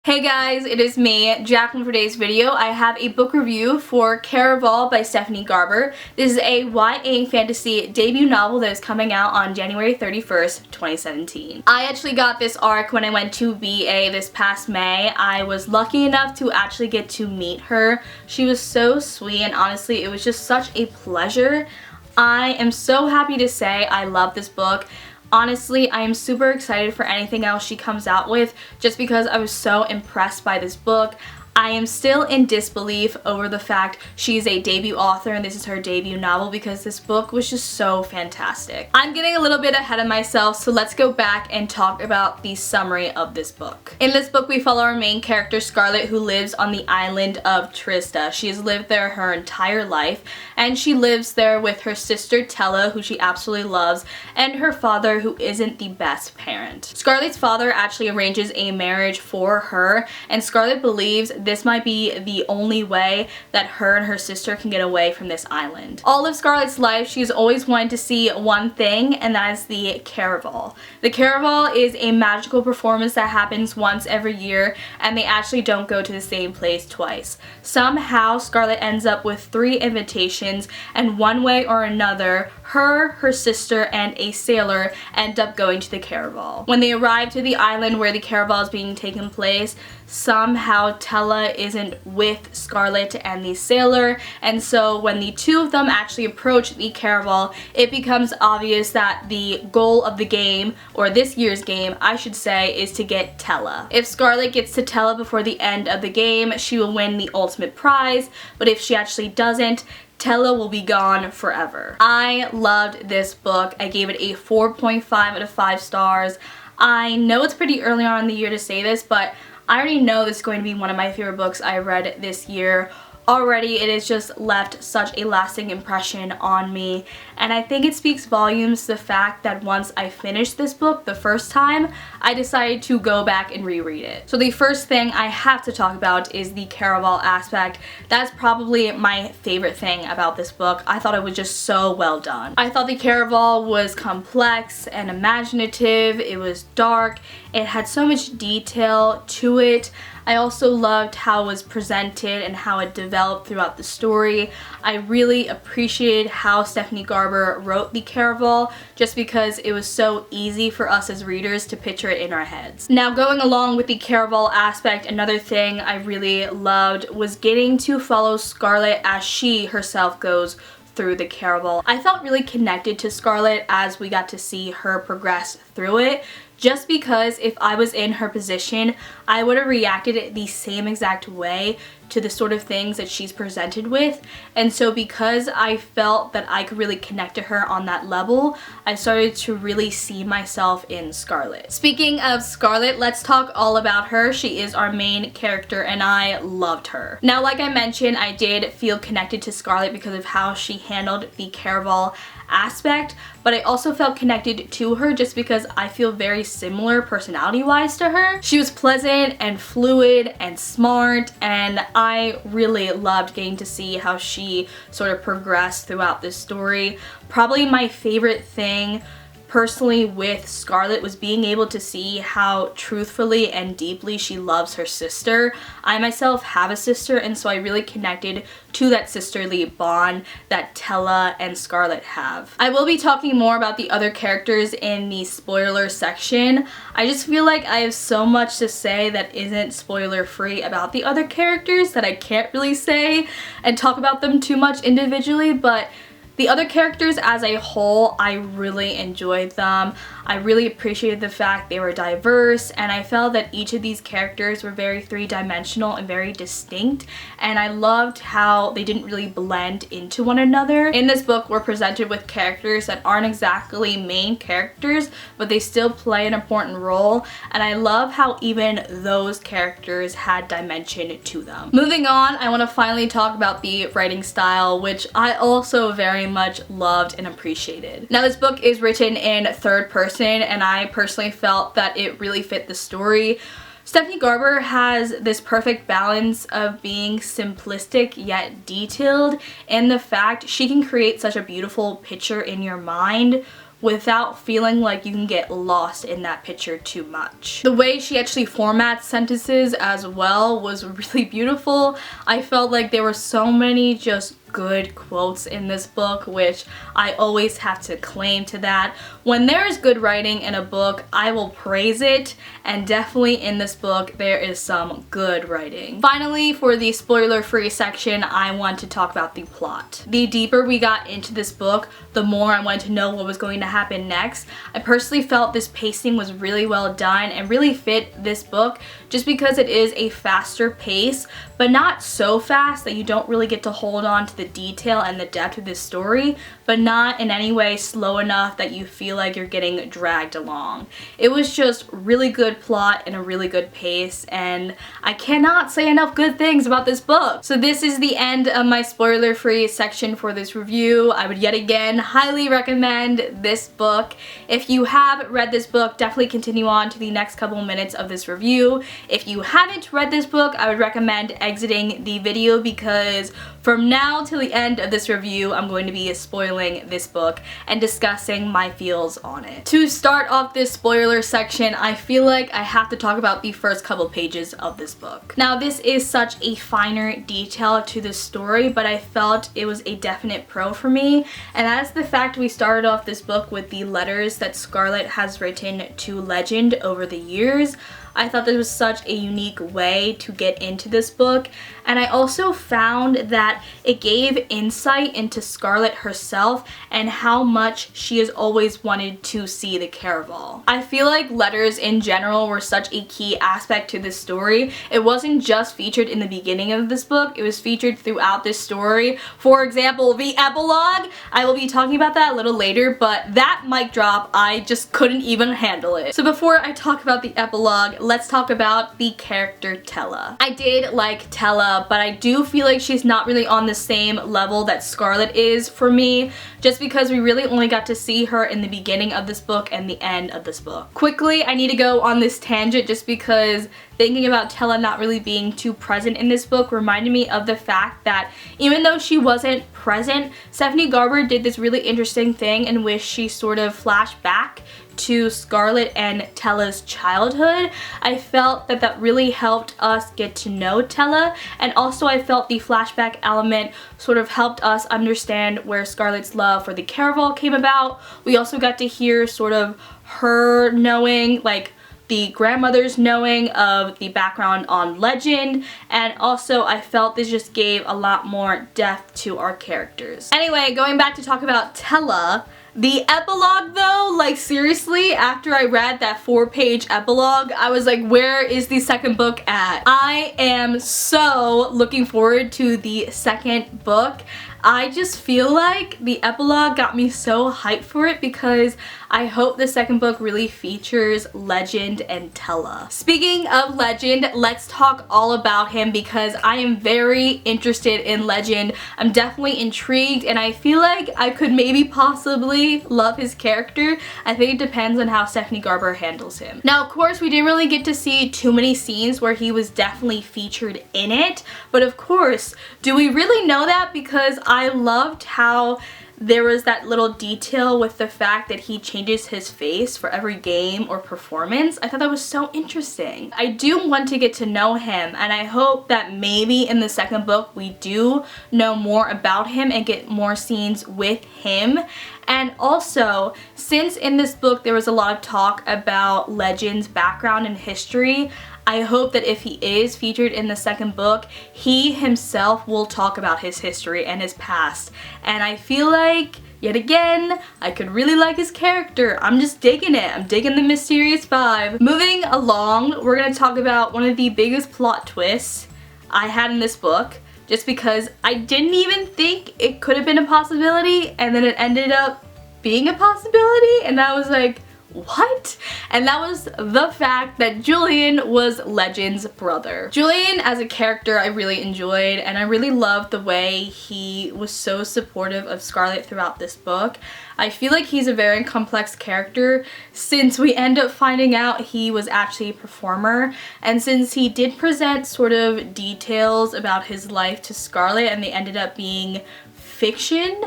Hey guys, it is me, Jacqueline. For today's video, I have a book review for Caraval by Stephanie Garber. This is a YA fantasy debut novel that is coming out on January 31st, 2017. I actually got this arc when I went to VA this past May. I was lucky enough to actually get to meet her. She was so sweet, and honestly, it was just such a pleasure. I am so happy to say I love this book. Honestly, I am super excited for anything else she comes out with just because I was so impressed by this book. I am still in disbelief over the fact she's a debut author and this is her debut novel because this book was just so fantastic. I'm getting a little bit ahead of myself, so let's go back and talk about the summary of this book. In this book, we follow our main character, Scarlett, who lives on the island of Trista. She has lived there her entire life, and she lives there with her sister, Tella, who she absolutely loves, and her father, who isn't the best parent. Scarlett's father actually arranges a marriage for her, and Scarlett believes this might be the only way that her and her sister can get away from this island. All of Scarlett's life, she's always wanted to see one thing, and that is the Caraval. The Caraval is a magical performance that happens once every year, and they actually don't go to the same place twice. Somehow, Scarlett ends up with 3 invitations, and one way or another, her sister, and a sailor end up going to the Caraval. When they arrive to the island where the Caraval is being taken place, somehow Tella isn't with Scarlett and the sailor, and so when the two of them actually approach the Caraval, it becomes obvious that the goal of the game, or this year's game, I should say, is to get Tella. If Scarlett gets to Tella before the end of the game, she will win the ultimate prize, but if she actually doesn't, Tella will be gone forever. I loved this book. I gave it a 4.5 out of 5 stars. I know it's pretty early on in the year to say this, but I already know this is going to be one of my favorite books I read this year. Already, it has just left such a lasting impression on me, and I think it speaks volumes to the fact that once I finished this book the first time, I decided to go back and reread it. So the first thing I have to talk about is the Caraval aspect. That's probably my favorite thing about this book. I thought it was just so well done. I thought the Caraval was complex and imaginative. It was dark. It had so much detail to it. I also loved how it was presented and how it developed throughout the story. I really appreciated how Stephanie Garber wrote the Caraval just because it was so easy for us as readers to picture it in our heads. Now, going along with the Caraval aspect, another thing I really loved was getting to follow Scarlett as she herself goes through the Caraval. I felt really connected to Scarlett as we got to see her progress through it, just because if I was in her position, I would have reacted the same exact way to the sort of things that she's presented with. And so because I felt that I could really connect to her on that level, I started to really see myself in Scarlett. Speaking of Scarlett, let's talk all about her. She is our main character and I loved her. Now, like I mentioned, I did feel connected to Scarlett because of how she handled the Caraval aspect, but I also felt connected to her just because I feel very similar personality-wise to her. She was pleasant and fluid and smart, and I really loved getting to see how she sort of progressed throughout this story. Probably my favorite thing personally with Scarlett was being able to see how truthfully and deeply she loves her sister. I myself have a sister, and so I really connected to that sisterly bond that Tella and Scarlett have. I will be talking more about the other characters in the spoiler section. I just feel like I have so much to say that isn't spoiler free about the other characters that I can't really say and talk about them too much individually, but the other characters as a whole, I really enjoyed them. I really appreciated the fact they were diverse, and I felt that each of these characters were very three-dimensional and very distinct, and I loved how they didn't really blend into one another. In this book, we're presented with characters that aren't exactly main characters, but they still play an important role, and I love how even those characters had dimension to them. Moving on, I want to finally talk about the writing style, which I also very much loved and appreciated. Now, this book is written in third person, and I personally felt that it really fit the story. Stephanie Garber has this perfect balance of being simplistic yet detailed, and the fact she can create such a beautiful picture in your mind without feeling like you can get lost in that picture too much. The way she actually formats sentences as well was really beautiful. I felt like there were so many just good quotes in this book, which I always have to claim to that. When there is good writing in a book, I will praise it, and definitely in this book there is some good writing. Finally, for the spoiler-free section, I want to talk about the plot. The deeper we got into this book, the more I wanted to know what was going to happen next. I personally felt this pacing was really well done and really fit this book just because it is a faster pace, but not so fast that you don't really get to hold on to the detail and the depth of this story, but not in any way slow enough that you feel like you're getting dragged along. It was just really good plot and a really good pace, and I cannot say enough good things about this book. So this is the end of my spoiler-free section for this review. I would yet again highly recommend this book. If you have read this book, definitely continue on to the next couple minutes of this review. If you haven't read this book, I would recommend exiting the video because from now till the end of this review, I'm going to be spoiling this book and discussing my feels on it. To start off this spoiler section, I feel like I have to talk about the first couple pages of this book. Now, this is such a finer detail to the story, but I felt it was a definite pro for me, and that's the fact we started off this book with the letters that Scarlet has written to Legend over the years. I thought this was such a unique way to get into this book, and I also found that it gave insight into Scarlet herself and how much she has always wanted to see the Caraval. I feel like letters in general were such a key aspect to this story. It wasn't just featured in the beginning of this book, it was featured throughout this story. For example, the epilogue, I will be talking about that a little later, but that mic drop, I just couldn't even handle it. So before I talk about the epilogue, let's talk about the character Tella. I did like Tella, but I do feel like she's not really on the same level that Scarlet is for me, just because we really only got to see her in the beginning of this book and the end of this book. Quickly, I need to go on this tangent just because thinking about Tella not really being too present in this book reminded me of the fact that even though she wasn't present, Stephanie Garber did this really interesting thing in which she sort of flashed back to Scarlet and Tella's childhood. I felt that that really helped us get to know Tella, and also I felt the flashback element sort of helped us understand where Scarlet's love for the Caraval came about. We also got to hear sort of her knowing, like, the grandmother's knowing of the background on Legend, and also I felt this just gave a lot more depth to our characters. Anyway, going back to talk about Tella, the epilogue though, like seriously, after I read that 4-page epilogue, I was like, where is the second book at? I am so looking forward to the second book. I just feel like the epilogue got me so hyped for it because I hope the second book really features Legend and Tella. Speaking of Legend, let's talk all about him because I am very interested in Legend. I'm definitely intrigued, and I feel like I could maybe possibly love his character. I think it depends on how Stephanie Garber handles him. Now, of course, we didn't really get to see too many scenes where he was definitely featured in it, but of course, do we really know that? Because I loved how there was that little detail with the fact that he changes his face for every game or performance. I thought that was so interesting. I do want to get to know him, and I hope that maybe in the second book we do know more about him and get more scenes with him. And also, since in this book there was a lot of talk about Legend's background and history, I hope that if he is featured in the second book, he himself will talk about his history and his past. And I feel like, yet again, I could really like his character. I'm just digging it. I'm digging the mysterious vibe. Moving along, we're going to talk about one of the biggest plot twists I had in this book, just because I didn't even think it could have been a possibility, and then it ended up being a possibility, and I was like, what? And that was the fact that Julian was Legend's brother. Julian as a character I really enjoyed, and I really loved the way he was so supportive of Scarlet throughout this book. I feel like he's a very complex character since we end up finding out he was actually a performer, and since he did present sort of details about his life to Scarlet and they ended up being fiction,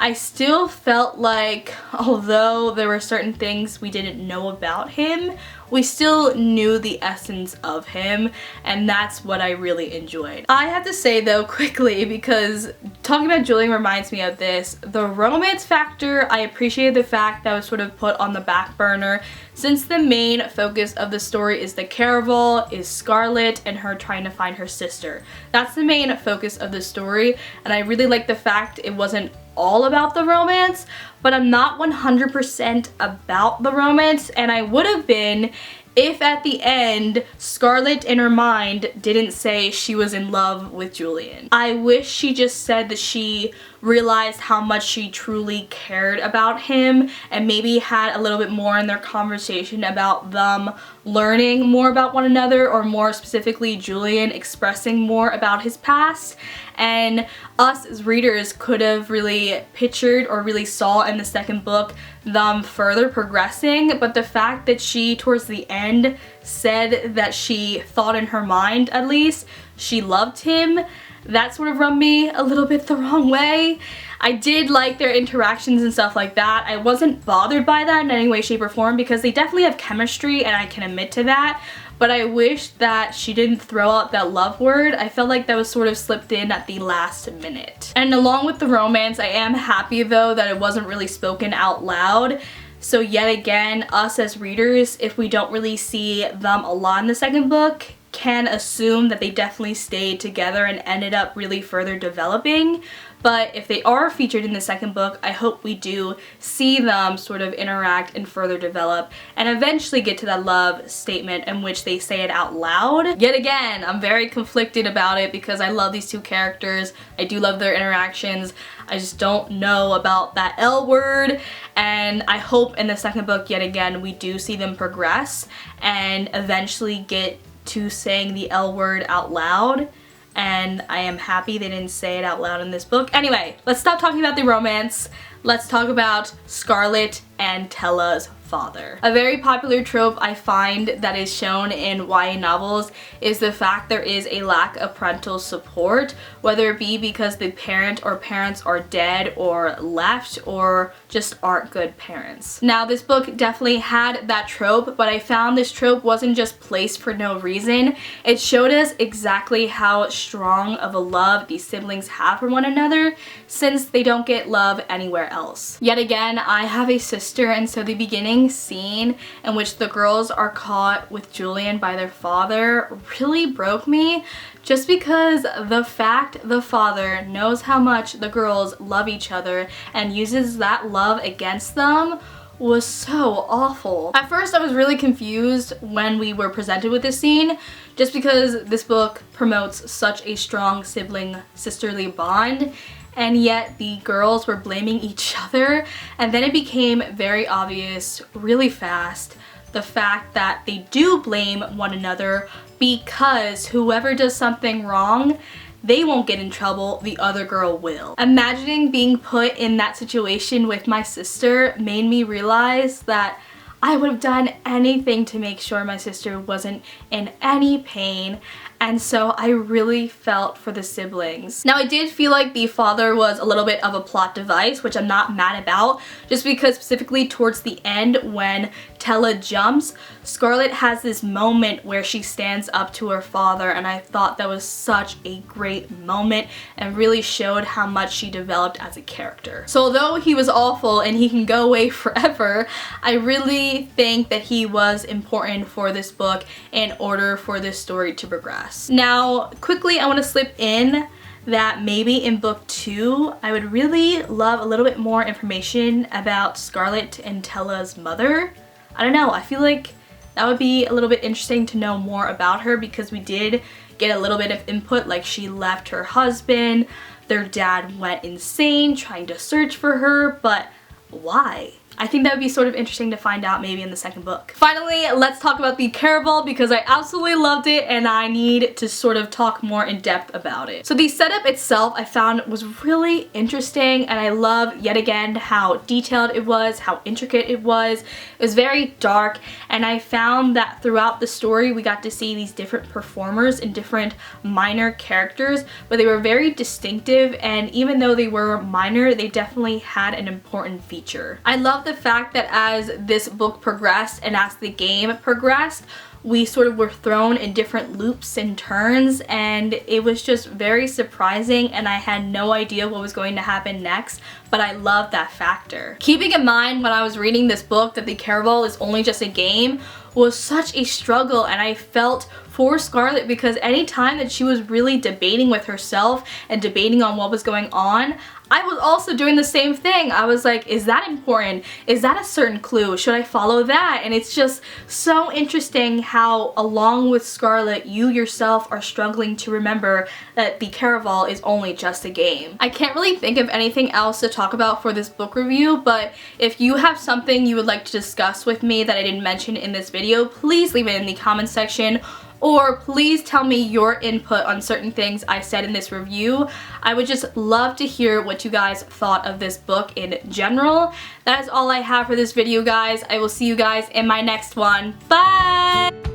I still felt like, although there were certain things we didn't know about him, we still knew the essence of him, and that's what I really enjoyed. I have to say though, quickly, because talking about Julian reminds me of this, the romance factor, I appreciated the fact that was sort of put on the back burner, since the main focus of the story is the Caraval, is Scarlet, and her trying to find her sister. That's the main focus of the story, and I really like the fact it wasn't all about the romance, but I'm not 100% about the romance, and I would have been if at the end Scarlet in her mind didn't say she was in love with Julian. I wish she just said that she realized how much she truly cared about him, and maybe had a little bit more in their conversation about them learning more about one another, or more specifically Julian expressing more about his past, and us as readers could have really pictured or really saw in the second book them further progressing. But the fact that she towards the end said that she thought in her mind at least she loved him, that sort of rubbed me a little bit the wrong way. I did like their interactions and stuff like that. I wasn't bothered by that in any way, shape, or form, because they definitely have chemistry and I can admit to that. But I wish that she didn't throw out that love word. I felt like that was sort of slipped in at the last minute. And along with the romance, I am happy though that it wasn't really spoken out loud. So yet again, us as readers, if we don't really see them a lot in the second book, can assume that they definitely stayed together and ended up really further developing. But if they are featured in the second book, I hope we do see them sort of interact and further develop and eventually get to that love statement in which they say it out loud. Yet again, I'm very conflicted about it because I love these two characters. I do love their interactions. I just don't know about that L word, and I hope in the second book, yet again, we do see them progress and eventually get to saying the L word out loud. And I am happy they didn't say it out loud in this book. Anyway, let's stop talking about the romance. Let's talk about Scarlet and Tella's father. A very popular trope I find that is shown in YA novels is the fact there is a lack of parental support, whether it be because the parent or parents are dead or left or just aren't good parents. Now, this book definitely had that trope, but I found this trope wasn't just placed for no reason. It showed us exactly how strong of a love these siblings have for one another, since they don't get love anywhere else. Yet again, I have a sister, and so the beginning scene in which the girls are caught with Julian by their father really broke me, just because the fact the father knows how much the girls love each other and uses that love against them was so awful. At first I was really confused when we were presented with this scene, just because this book promotes such a strong sibling sisterly bond, and yet the girls were blaming each other, and then it became very obvious really fast the fact that they do blame one another because whoever does something wrong, they won't get in trouble, the other girl will. Imagining being put in that situation with my sister made me realize that I would have done anything to make sure my sister wasn't in any pain, and so I really felt for the siblings. Now, I did feel like the father was a little bit of a plot device, which I'm not mad about, just because specifically towards the end when Tella jumps, Scarlet has this moment where she stands up to her father, and I thought that was such a great moment and really showed how much she developed as a character. So although he was awful and he can go away forever, I really think that he was important for this book in order for this story to progress. Now, quickly, I want to slip in that maybe in book 2, I would really love a little bit more information about Scarlet and Tella's mother. I don't know, I feel like that would be a little bit interesting to know more about her, because we did get a little bit of input, like she left her husband, their dad went insane trying to search for her, but why? I think that would be sort of interesting to find out maybe in the second book. Finally, let's talk about the Caraval because I absolutely loved it and I need to sort of talk more in depth about it. So the setup itself I found was really interesting, and I love yet again how detailed it was, how intricate it was. It was very dark, and I found that throughout the story we got to see these different performers and different minor characters, but they were very distinctive, and even though they were minor, they definitely had an important feature. I love the fact that as this book progressed and as the game progressed, we sort of were thrown in different loops and turns, and it was just very surprising, and I had no idea what was going to happen next, but I love that factor. Keeping in mind when I was reading this book that the Caraval is only just a game was such a struggle, and I felt for Scarlet because any time that she was really debating with herself and debating on what was going on, I was also doing the same thing. I was like, is that important? Is that a certain clue? Should I follow that? And it's just so interesting how along with Scarlet, you yourself are struggling to remember that the Caraval is only just a game. I can't really think of anything else to talk about for this book review, but if you have something you would like to discuss with me that I didn't mention in this video, please leave it in the comment section. Or please tell me your input on certain things I said in this review. I would just love to hear what you guys thought of this book in general. That is all I have for this video, guys. I will see you guys in my next one. Bye!